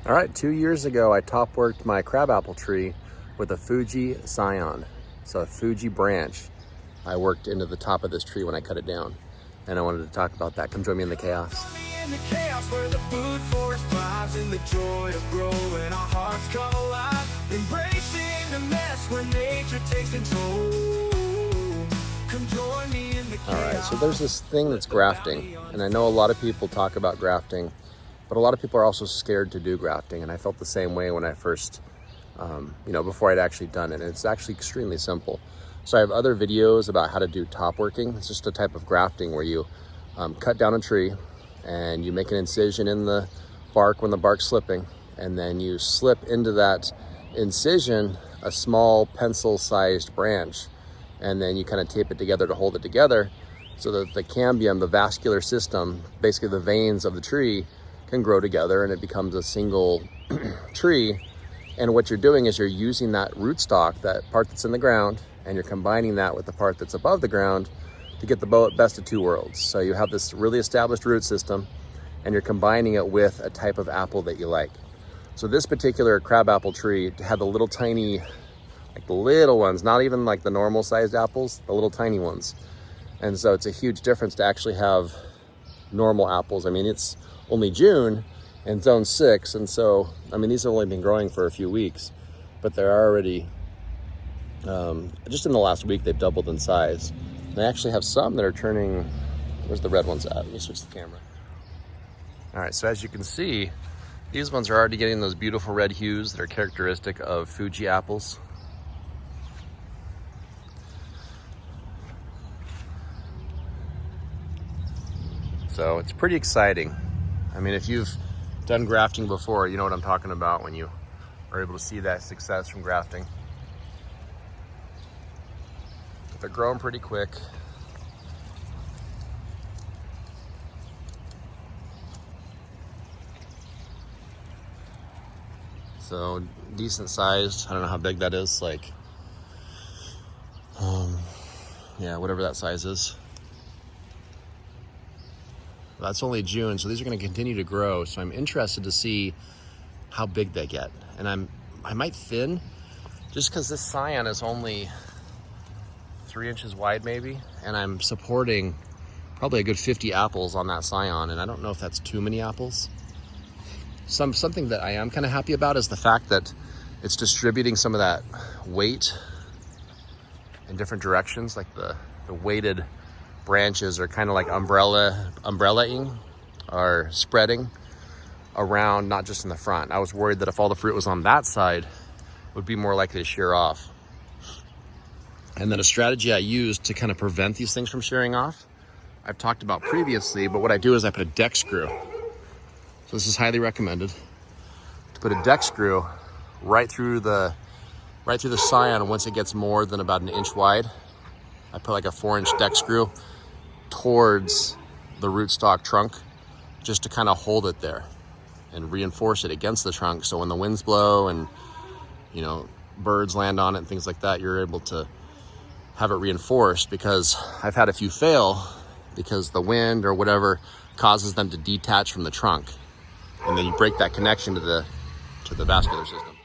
All right, 2 years ago, I top worked my crabapple tree with a Fuji Scion. So a Fuji branch I worked into the top of this tree when I cut it down. And I wanted to talk about that. Come join me in the chaos. In the chaos where the food forest thrives, in the joy of growing, our hearts come alive, embracing the mess where nature takes control. Come join me in the chaos. All right, so there's this thing that's grafting, and I know a lot of people talk about grafting, but a lot of people are also scared to do grafting, and I felt the same way when I first, before I'd actually done it. And it's actually extremely simple. So I have other videos about how to do top working. It's just a type of grafting where you cut down a tree and you make an incision in the bark when the bark's slipping, and then you slip into that incision a small pencil-sized branch, and then you kind of tape it together to hold it together so that the cambium, the vascular system, basically the veins of the tree, can grow together and it becomes a single tree. And what you're doing is you're using that rootstock, that part that's in the ground, and you're combining that with the part that's above the ground to get the best of two worlds. So you have this really established root system and you're combining it with a type of apple that you like. So this particular crabapple tree had the little tiny, like the little ones, not even like the normal sized apples, the little tiny ones. And so it's a huge difference to actually have normal apples. I mean, it's only June and zone 6. And so, I mean, these have only been growing for a few weeks, but they're already, just in the last week, they've doubled in size. And I actually have some that are turning, where's the red ones at? Let me switch the camera. All right, so as you can see, these ones are already getting those beautiful red hues that are characteristic of Fuji apples. So it's pretty exciting. I mean, if you've done grafting before, you know what I'm talking about when you are able to see that success from grafting. But they're growing pretty quick. So decent sized. I don't know how big that is, like, yeah, whatever that size is. That's only June, so these are going to continue to grow. So I'm interested to see how big they get. And I might thin, just because this Scion is only 3 inches wide maybe, and I'm supporting probably a good 50 apples on that Scion, and I don't know if that's too many apples. Something that I am kind of happy about is the fact that it's distributing some of that weight in different directions, like the weighted branches are kind of like umbrellaing or spreading around, not just in the front. I was worried that if all the fruit was on that side, it would be more likely to shear off. And then a strategy I used to kind of prevent these things from shearing off, I've talked about previously, but what I do is I put a deck screw. So this is highly recommended, to put a deck screw right through the Scion. Once it gets more than about an inch wide, I put like a 4-inch deck screw towards the rootstock trunk, just to kind of hold it there and reinforce it against the trunk. So when the winds blow and, birds land on it and things like that, you're able to have it reinforced, because I've had a few fail because the wind or whatever causes them to detach from the trunk. And then you break that connection to the vascular system.